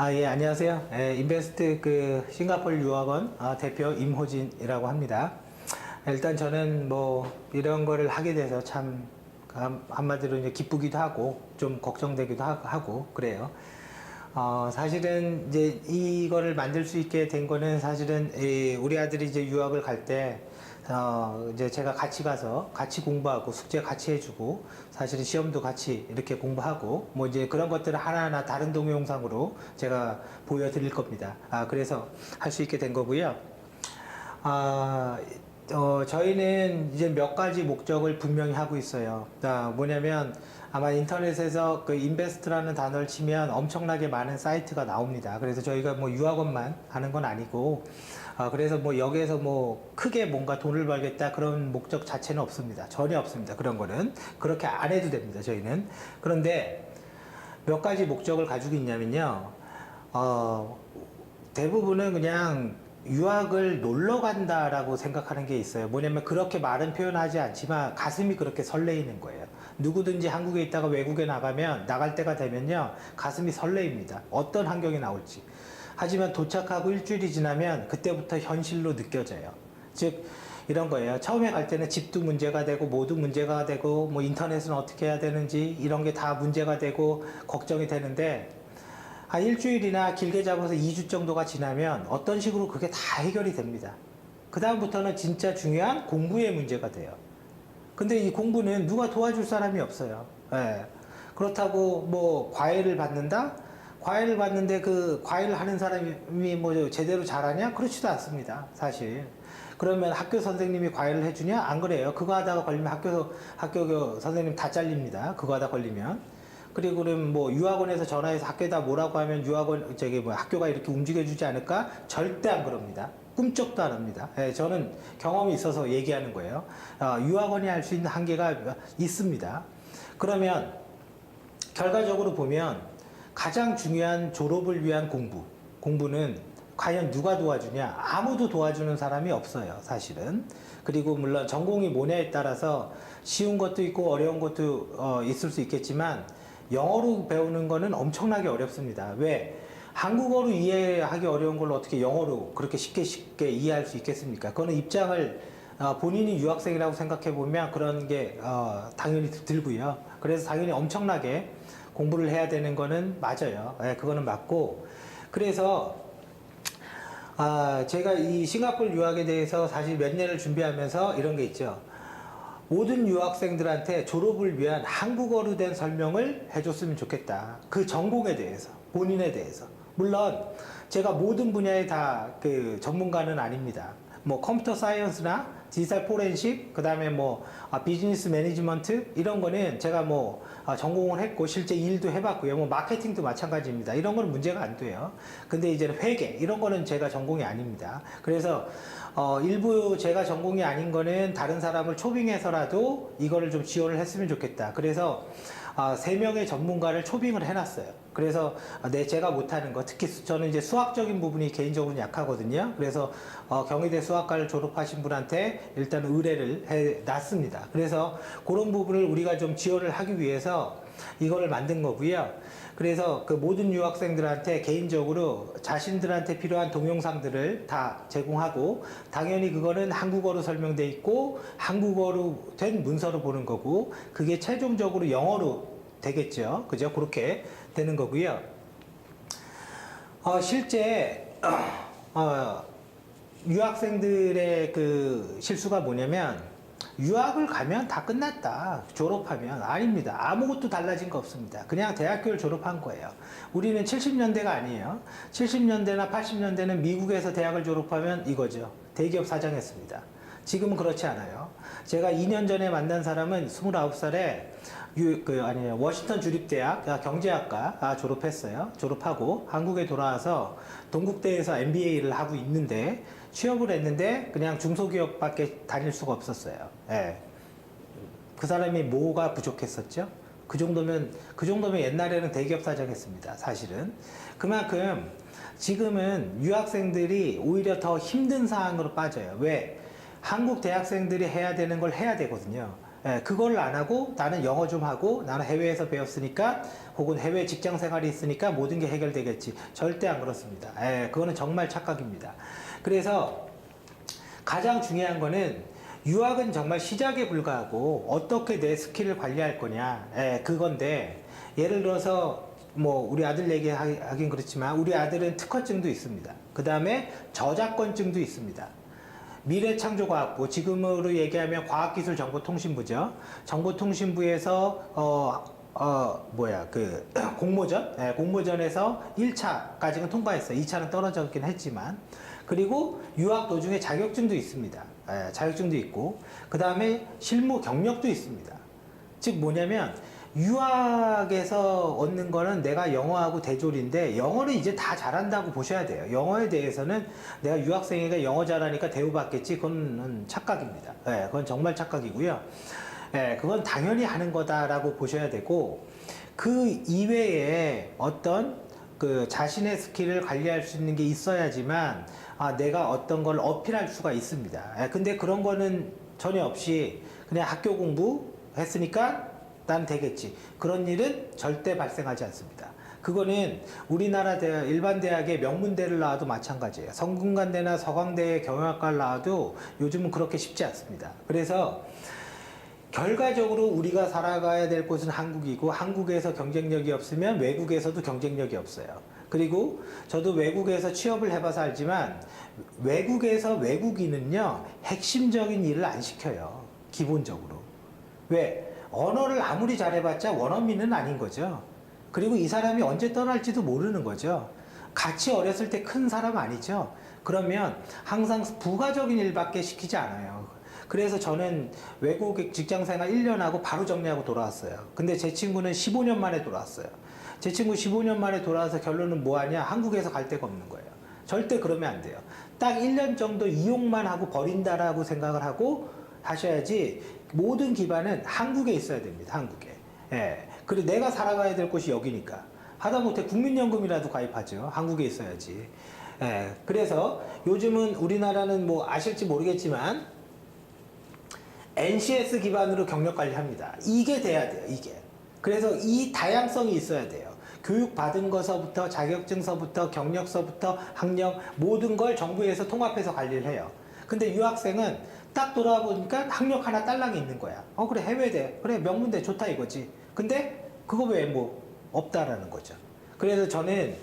예, 안녕하세요. 인베스트 싱가포르 유학원 대표 임호진이라고 합니다. 일단 저는 뭐 이런 거를 하게 돼서 참 한마디로 이제 기쁘기도 하고 좀 걱정되기도 하고 그래요. 사실은 이제 이거를 만들 수 있게 된 거는 사실은 우리 아들이 이제 유학을 갈 때 이제 제가 같이 가서 같이 공부하고 숙제 같이 해주고 사실은 시험도 같이 이렇게 공부하고 뭐 이제 그런 것들을 하나하나 다른 동영상으로 제가 보여드릴 겁니다. 그래서 할 수 있게 된 거고요. 저희는 이제 몇 가지 목적을 분명히 하고 있어요. 뭐냐면 아마 인터넷에서 그 인베스트라는 단어를 치면 엄청나게 많은 사이트가 나옵니다. 그래서 저희가 뭐 유학원만 하는 건 아니고, 그래서 뭐 여기에서 뭐 크게 뭔가 돈을 벌겠다 그런 목적 자체는 없습니다. 전혀 없습니다. 그런 거는. 그렇게 안 해도 됩니다. 저희는. 그런데 몇 가지 목적을 가지고 있냐면요. 대부분은 그냥 유학을 놀러 간다라고 생각하는 게 있어요. 뭐냐면 그렇게 말은 표현하지 않지만 가슴이 그렇게 설레이는 거예요. 누구든지 한국에 있다가 외국에 나가면 나갈 때가 되면요 가슴이 설레입니다. 어떤 환경이 나올지. 하지만 도착하고 일주일이 지나면 그때부터 현실로 느껴져요. 즉 이런 거예요. 처음에 갈 때는 집도 문제가 되고 모두 문제가 되고 뭐 인터넷은 어떻게 해야 되는지 이런 게 다 문제가 되고 걱정이 되는데 한 일주일이나 길게 잡아서 2주 정도가 지나면 어떤 식으로 그게 다 해결이 됩니다. 그 다음부터는 진짜 중요한 공부의 문제가 돼요. 근데 이 공부는 누가 도와줄 사람이 없어요. 예. 그렇다고 뭐 과외를 받는다? 과외를 받는데 그 과외를 하는 사람이 뭐 제대로 잘하냐? 그렇지도 않습니다. 사실. 그러면 학교 선생님이 과외를 해주냐? 안 그래요. 그거 하다가 걸리면 학교 선생님 다 잘립니다. 그거 하다 걸리면. 그리고 그럼 뭐 유학원에서 전화해서 학교에다 뭐라고 하면 유학원 학교가 이렇게 움직여주지 않을까? 절대 안 그럽니다. 꿈쩍도 안 합니다. 저는 경험이 있어서 얘기하는 거예요. 유학원이 할 수 있는 한계가 있습니다. 그러면 결과적으로 보면 가장 중요한 졸업을 위한 공부는 과연 누가 도와주냐? 아무도 도와주는 사람이 없어요, 사실은. 그리고 물론 전공이 뭐냐에 따라서 쉬운 것도 있고 어려운 것도 있을 수 있겠지만 영어로 배우는 거는 엄청나게 어렵습니다. 왜? 한국어로 이해하기 어려운 걸 어떻게 영어로 그렇게 쉽게 이해할 수 있겠습니까? 그거는 입장을 본인이 유학생이라고 생각해 보면 그런 게 당연히 들고요. 그래서 당연히 엄청나게 공부를 해야 되는 거는 맞아요. 그거는 맞고 그래서 제가 이 싱가포르 유학에 대해서 사실 몇 년을 준비하면서 이런 게 있죠. 모든 유학생들한테 졸업을 위한 한국어로 된 설명을 해줬으면 좋겠다. 그 전공에 대해서, 본인에 대해서. 물론 제가 모든 분야에 다 그 전문가는 아닙니다. 뭐 컴퓨터 사이언스나 디지털 포렌식, 그 다음에 뭐 비즈니스 매니지먼트 이런 거는 제가 뭐 전공을 했고 실제 일도 해봤고요. 뭐 마케팅도 마찬가지입니다. 이런 거는 문제가 안 돼요. 근데 이제는 회계 이런 거는 제가 전공이 아닙니다. 그래서 일부 제가 전공이 아닌 거는 다른 사람을 초빙해서라도 이거를 좀 지원을 했으면 좋겠다. 그래서 3명의 전문가를 초빙을 해놨어요. 그래서 제가 못하는 거, 특히 저는 이제 수학적인 부분이 개인적으로 약하거든요. 그래서 경희대 수학과를 졸업하신 분한테 일단 의뢰를 해놨습니다. 그래서 그런 부분을 우리가 좀 지원을 하기 위해서 이거를 만든 거고요. 그래서 그 모든 유학생들한테 개인적으로 자신들한테 필요한 동영상들을 다 제공하고 당연히 그거는 한국어로 설명돼 있고 한국어로 된 문서로 보는 거고 그게 최종적으로 영어로 되겠죠. 그죠? 그렇게 되는 거고요. 실제 유학생들의 그 실수가 뭐냐면 유학을 가면 다 끝났다. 졸업하면 아닙니다. 아무것도 달라진 거 없습니다. 그냥 대학교를 졸업한 거예요. 우리는 70년대가 아니에요. 70년대나 80년대는 미국에서 대학을 졸업하면 이거죠. 대기업 사장했습니다. 지금은 그렇지 않아요. 제가 2년 전에 만난 사람은 29살에 워싱턴 주립대학 경제학과 졸업했어요. 졸업하고 한국에 돌아와서 동국대에서 MBA를 하고 있는데 취업을 했는데 그냥 중소기업밖에 다닐 수가 없었어요. 예. 그 사람이 뭐가 부족했었죠? 그 정도면 옛날에는 대기업 사장했습니다. 사실은. 그만큼 지금은 유학생들이 오히려 더 힘든 상황으로 빠져요. 왜? 한국 대학생들이 해야 되는 걸 해야 되거든요. 예, 그걸 안 하고 나는 영어 좀 하고 나는 해외에서 배웠으니까 혹은 해외 직장 생활이 있으니까 모든 게 해결되겠지. 절대 안 그렇습니다. 예, 그거는 정말 착각입니다. 그래서 가장 중요한 거는 유학은 정말 시작에 불과하고 어떻게 내 스킬을 관리할 거냐, 예, 그건데 예를 들어서 뭐 우리 아들 얘기하긴 그렇지만 우리 아들은 특허증도 있습니다. 그 다음에 저작권증도 있습니다. 미래창조과학부, 지금으로 얘기하면 과학기술정보통신부죠. 정보통신부에서 공모전? 네, 공모전에서 1차까지는 통과했어요. 2차는 떨어졌긴 했지만. 그리고 유학 도중에 자격증도 있습니다. 네, 자격증도 있고, 그 다음에 실무 경력도 있습니다. 즉 뭐냐면 유학에서 얻는 거는 내가 영어하고 대졸인데 영어는 이제 다 잘한다고 보셔야 돼요. 영어에 대해서는 내가 유학생이니까 영어 잘하니까 대우받겠지, 그건 착각입니다. 네, 그건 정말 착각이고요. 네, 그건 당연히 하는 거다라고 보셔야 되고, 그 이외에 어떤 그 자신의 스킬을 관리할 수 있는 게 있어야지만 내가 어떤 걸 어필할 수가 있습니다. 네, 근데 그런 거는 전혀 없이 그냥 학교 공부 했으니까 난 되겠지, 그런 일은 절대 발생하지 않습니다. 그거는 우리나라 일반 대학의 명문대를 나와도 마찬가지예요. 성균관대나 서강대 경영학과를 나와도 요즘은 그렇게 쉽지 않습니다. 그래서 결과적으로 우리가 살아가야 될 곳은 한국이고, 한국에서 경쟁력이 없으면 외국에서도 경쟁력이 없어요. 그리고 저도 외국에서 취업을 해봐서 알지만 외국에서 외국인은요 핵심적인 일을 안 시켜요. 기본적으로. 왜? 언어를 아무리 잘해봤자 원어민은 아닌 거죠. 그리고 이 사람이 언제 떠날지도 모르는 거죠. 같이 어렸을 때 큰 사람 아니죠. 그러면 항상 부가적인 일밖에 시키지 않아요. 그래서 저는 외국 직장생활 1년 하고 바로 정리하고 돌아왔어요. 근데 제 친구는 15년 만에 돌아왔어요. 제 친구 15년 만에 돌아와서 결론은 뭐하냐? 한국에서 갈 데가 없는 거예요. 절대 그러면 안 돼요. 딱 1년 정도 이용만 하고 버린다라고 생각을 하고 하셔야지. 모든 기반은 한국에 있어야 됩니다. 한국에. 예. 그리고 내가 살아가야 될 곳이 여기니까. 하다못해 국민연금이라도 가입하죠. 한국에 있어야지. 예. 그래서 요즘은 우리나라는 뭐 아실지 모르겠지만 NCS 기반으로 경력 관리합니다. 이게 돼야 돼요. 이게. 그래서 이 다양성이 있어야 돼요. 교육 받은 거서부터 자격증서부터 경력서부터 학력 모든 걸 정부에서 통합해서 관리를 해요. 근데 유학생은 딱 돌아보니까 학력 하나 딸랑이 있는 거야. 그래 해외대, 그래 명문대 좋다 이거지. 근데 그거 왜 뭐 없다라는 거죠. 그래서 저는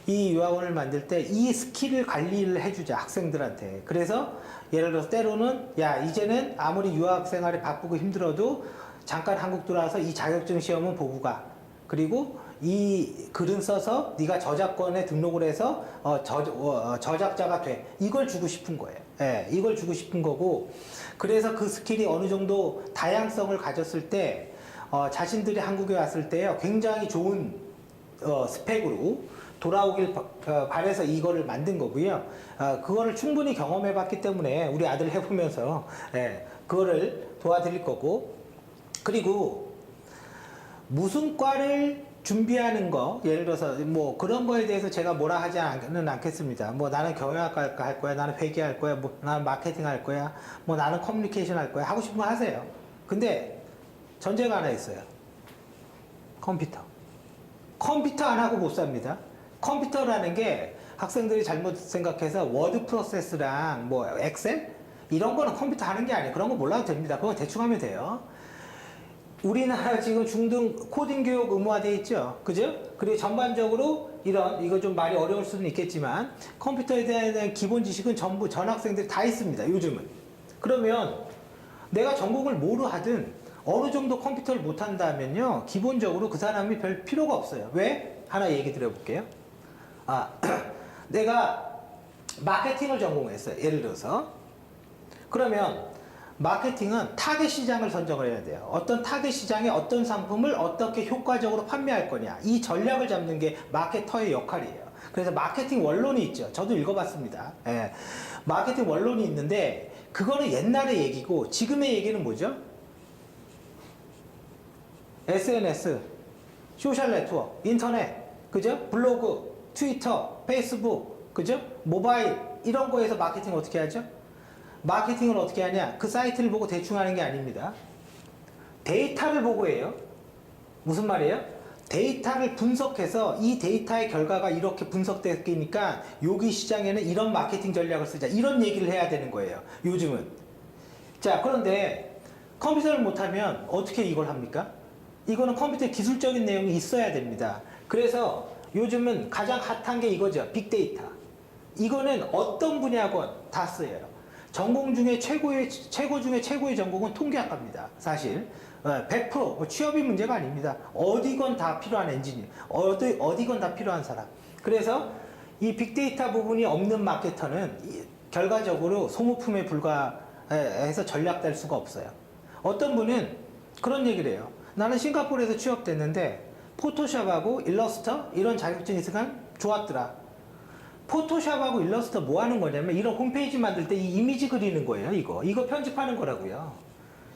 이 유학원을 만들 때 이 스킬을 관리를 해주자, 학생들한테. 그래서 예를 들어서 때로는 야 이제는 아무리 유학 생활이 바쁘고 힘들어도 잠깐 한국 들어와서 이 자격증 시험은 보고 가. 그리고 이 글은 써서 네가 저작권에 등록을 해서 저작자가 돼. 이걸 주고 싶은 거예요. 예, 이걸 주고 싶은 거고, 그래서 그 스킬이 어느 정도 다양성을 가졌을 때 자신들이 한국에 왔을 때요 굉장히 좋은 스펙으로 돌아오길 바래서 이거를 만든 거고요. 그거를 충분히 경험해 봤기 때문에 우리 아들 해보면서 그거를 도와드릴 거고, 그리고 무슨 과를 준비하는 거, 예를 들어서 뭐 그런 거에 대해서 제가 뭐라 하지는 않겠습니다. 뭐 나는 경영학과 할 거야, 나는 회계할 거야, 뭐 나는 마케팅 할 거야, 뭐 나는 커뮤니케이션 할 거야. 하고 싶은 거 하세요. 근데 전제가 하나 있어요. 컴퓨터. 컴퓨터 안 하고 못 삽니다. 컴퓨터라는 게 학생들이 잘못 생각해서 워드 프로세스랑 뭐 엑셀 이런 거는 컴퓨터 하는 게 아니에요. 그런 거 몰라도 됩니다. 그거 대충 하면 돼요. 우리나라 지금 중등 코딩 교육 의무화되어 있죠. 그죠? 그리고 전반적으로 이거 좀 말이 어려울 수는 있겠지만 컴퓨터에 대한 기본 지식은 전부 전 학생들이 다 있습니다. 요즘은. 그러면 내가 전공을 뭐로 하든 어느 정도 컴퓨터를 못 한다면요 기본적으로 그 사람이 별 필요가 없어요. 왜? 하나 얘기 드려볼게요. 내가 마케팅을 전공했어요. 예를 들어서. 그러면 마케팅은 타겟 시장을 선정을 해야 돼요. 어떤 타겟 시장에 어떤 상품을 어떻게 효과적으로 판매할 거냐. 이 전략을 잡는 게 마케터의 역할이에요. 그래서 마케팅 원론이 있죠. 저도 읽어봤습니다. 예. 마케팅 원론이 있는데 그거는 옛날의 얘기고 지금의 얘기는 뭐죠? SNS, 소셜 네트워크, 인터넷, 그죠? 블로그, 트위터, 페이스북, 그죠? 모바일 이런 거에서 마케팅 어떻게 하죠? 마케팅을 어떻게 하냐? 그 사이트를 보고 대충 하는 게 아닙니다. 데이터를 보고 해요. 무슨 말이에요? 데이터를 분석해서 이 데이터의 결과가 이렇게 분석됐으니까 여기 시장에는 이런 마케팅 전략을 쓰자. 이런 얘기를 해야 되는 거예요. 요즘은. 자, 그런데 컴퓨터를 못하면 어떻게 이걸 합니까? 이거는 컴퓨터에 기술적인 내용이 있어야 됩니다. 그래서 요즘은 가장 핫한 게 이거죠. 빅데이터. 이거는 어떤 분야건 다 쓰여요. 전공 중에 최고 중에 최고의 전공은 통계학과입니다. 사실. 100% 취업이 문제가 아닙니다. 어디건 다 필요한 엔지니어, 어디건 다 필요한 사람. 그래서 이 빅데이터 부분이 없는 마케터는 결과적으로 소모품에 불과해서 전략될 수가 없어요. 어떤 분은 그런 얘기를 해요. 나는 싱가포르에서 취업됐는데 포토샵하고 일러스터 이런 자격증이 있으니까 좋았더라. 포토샵하고 일러스터 뭐 하는 거냐면 이런 홈페이지 만들 때 이 이미지 그리는 거예요. 이거 편집하는 거라고요.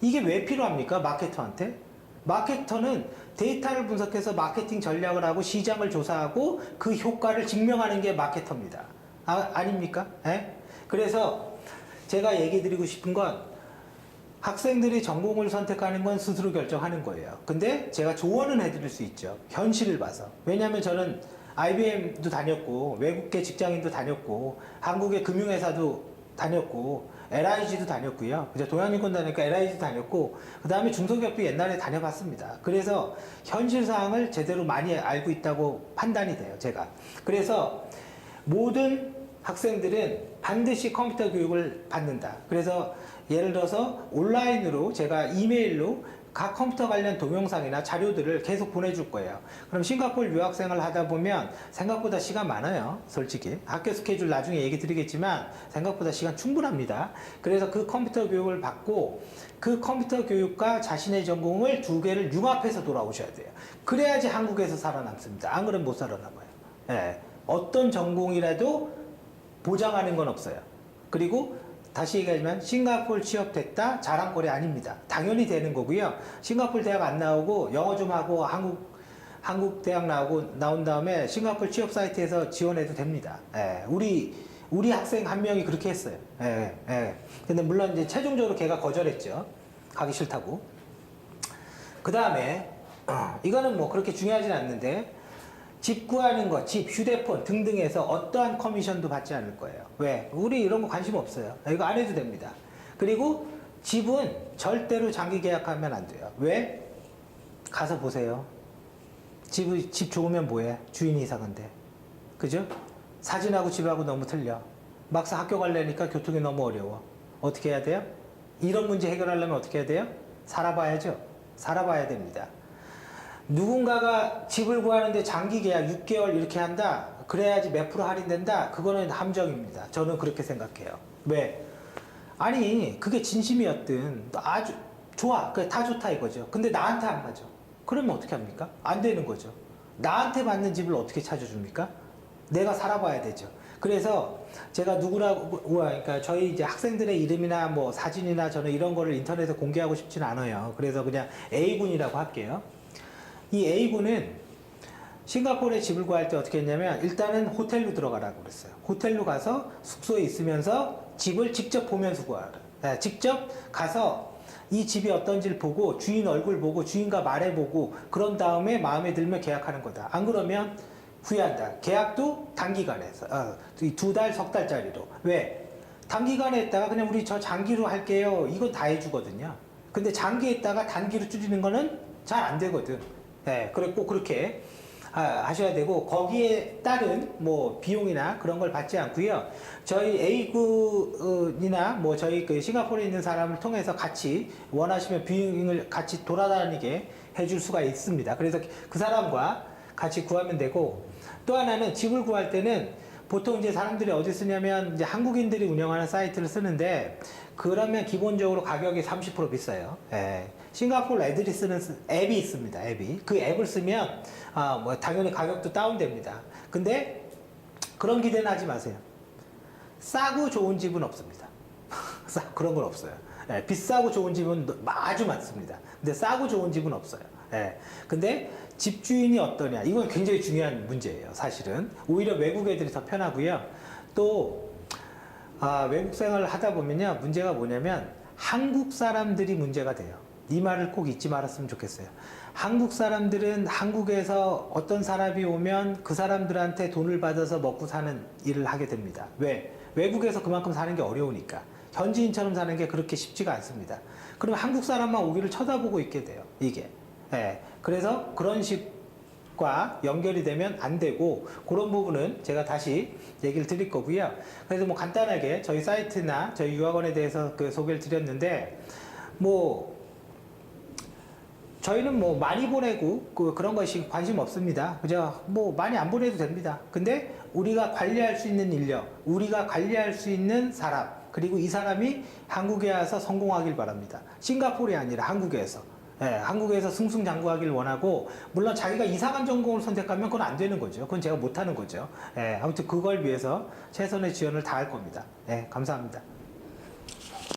이게 왜 필요합니까? 마케터한테? 마케터는 데이터를 분석해서 마케팅 전략을 하고 시장을 조사하고 그 효과를 증명하는 게 마케터입니다. 아닙니까? 에? 그래서 제가 얘기 드리고 싶은 건 학생들이 전공을 선택하는 건 스스로 결정하는 거예요. 근데 제가 조언은 해드릴 수 있죠. 현실을 봐서. 왜냐하면 저는 IBM도 다녔고 외국계 직장인도 다녔고 한국의 금융회사도 다녔고 LIG도 다녔고요. 그죠? 동양인권 다니까 LIG도 다녔고 그 다음에 중소기업도 옛날에 다녀봤습니다. 그래서 현실 사항을 제대로 많이 알고 있다고 판단이 돼요. 제가. 그래서 모든 학생들은 반드시 컴퓨터 교육을 받는다. 그래서 예를 들어서 온라인으로 제가 이메일로 각 컴퓨터 관련 동영상이나 자료들을 계속 보내줄 거예요. 그럼 싱가포르 유학생을 하다 보면 생각보다 시간 많아요. 솔직히. 학교 스케줄 나중에 얘기 드리겠지만 생각보다 시간 충분합니다. 그래서 그 컴퓨터 교육을 받고 그 컴퓨터 교육과 자신의 전공을 두 개를 융합해서 돌아오셔야 돼요. 그래야지 한국에서 살아남습니다. 안 그러면 못 살아남아요. 예. 어떤 전공이라도 보장하는 건 없어요. 그리고 다시 얘기하지만 싱가포르 취업됐다 자랑거리 아닙니다. 당연히 되는 거고요. 싱가포르 대학 안 나오고 영어 좀 하고 한국 대학 나온 다음에 싱가포르 취업 사이트에서 지원해도 됩니다. 예, 우리 학생 한 명이 그렇게 했어요. 예, 예. 근데 물론 이제 최종적으로 걔가 거절했죠. 가기 싫다고. 그 다음에 이거는 뭐 그렇게 중요하진 않는데 집 구하는 거, 집, 휴대폰 등등에서 어떠한 커미션도 받지 않을 거예요. 왜? 우리 이런 거 관심 없어요. 이거 안 해도 됩니다. 그리고 집은 절대로 장기 계약하면 안 돼요. 왜? 가서 보세요. 집 좋으면 뭐해? 주인이 이상한데. 그죠? 사진하고 집하고 너무 틀려. 막상 학교 가려니까 교통이 너무 어려워. 어떻게 해야 돼요? 이런 문제 해결하려면 어떻게 해야 돼요? 살아봐야죠. 살아봐야 됩니다. 누군가가 집을 구하는데 장기 계약 6개월 이렇게 한다? 그래야지 몇 프로 할인된다? 그거는 함정입니다. 저는 그렇게 생각해요. 왜? 아니, 그게 진심이었든 아주 좋아. 다 좋다 이거죠. 근데 나한테 안 맞아. 그러면 어떻게 합니까? 안 되는 거죠. 나한테 맞는 집을 어떻게 찾아줍니까? 내가 살아봐야 되죠. 그래서 제가 그러니까 저희 이제 학생들의 이름이나 뭐 사진이나 저는 이런 거를 인터넷에 공개하고 싶진 않아요. 그래서 그냥 A군이라고 할게요. 이 A군은 싱가포르에 집을 구할 때 어떻게 했냐면 일단은 호텔로 들어가라고 그랬어요. 호텔로 가서 숙소에 있으면서 집을 직접 보면서 구하라. 네, 직접 가서 이 집이 어떤지를 보고 주인 얼굴 보고 주인과 말해보고 그런 다음에 마음에 들면 계약하는 거다. 안 그러면 후회한다. 계약도 단기간에 2달, 석 달짜리로. 왜? 단기간에 했다가 그냥 우리 저 장기로 할게요. 이건 다 해주거든요. 근데 장기 했다가 단기로 줄이는 거는 잘 안 되거든. 네, 그래 꼭 그렇게 하셔야 되고 거기에 따른 뭐 비용이나 그런 걸 받지 않고요. 저희 A군이나 뭐 저희 그 싱가포르에 있는 사람을 통해서 같이 원하시면 비용을 같이 돌아다니게 해줄 수가 있습니다. 그래서 그 사람과 같이 구하면 되고 또 하나는 집을 구할 때는 보통 이제 사람들이 어디 쓰냐면 이제 한국인들이 운영하는 사이트를 쓰는데 그러면 기본적으로 가격이 30% 비싸요. 예. 싱가포르 애들이 쓰는 앱이 있습니다. 앱이. 그 앱을 쓰면 뭐 당연히 가격도 다운됩니다. 근데 그런 기대는 하지 마세요. 싸고 좋은 집은 없습니다. 그런 건 없어요. 예. 비싸고 좋은 집은 아주 많습니다. 근데 싸고 좋은 집은 없어요. 예. 근데 집주인이 어떠냐 이건 굉장히 중요한 문제예요. 사실은 오히려 외국 애들이 더 편하고요. 또 외국 생활을 하다 보면요 문제가 뭐냐면 한국 사람들이 문제가 돼요. 이 말을 꼭 잊지 말았으면 좋겠어요. 한국 사람들은 한국에서 어떤 사람이 오면 그 사람들한테 돈을 받아서 먹고 사는 일을 하게 됩니다. 왜? 외국에서 그만큼 사는 게 어려우니까. 현지인처럼 사는 게 그렇게 쉽지가 않습니다. 그럼 한국 사람만 오기를 쳐다보고 있게 돼요. 이게. 예. 그래서 그런 식과 연결이 되면 안 되고 그런 부분은 제가 다시 얘기를 드릴 거고요. 그래서 뭐 간단하게 저희 사이트나 저희 유학원에 대해서 그 소개를 드렸는데 뭐 저희는 뭐 많이 보내고 그런 것이 관심 없습니다. 그죠? 뭐 많이 안 보내도 됩니다. 근데 우리가 관리할 수 있는 인력, 우리가 관리할 수 있는 사람, 그리고 이 사람이 한국에 와서 성공하길 바랍니다. 싱가포르이 아니라 한국에서. 예, 한국에서 승승장구하길 원하고, 물론 자기가 이상한 전공을 선택하면 그건 안 되는 거죠. 그건 제가 못하는 거죠. 예, 아무튼 그걸 위해서 최선의 지원을 다할 겁니다. 예, 감사합니다.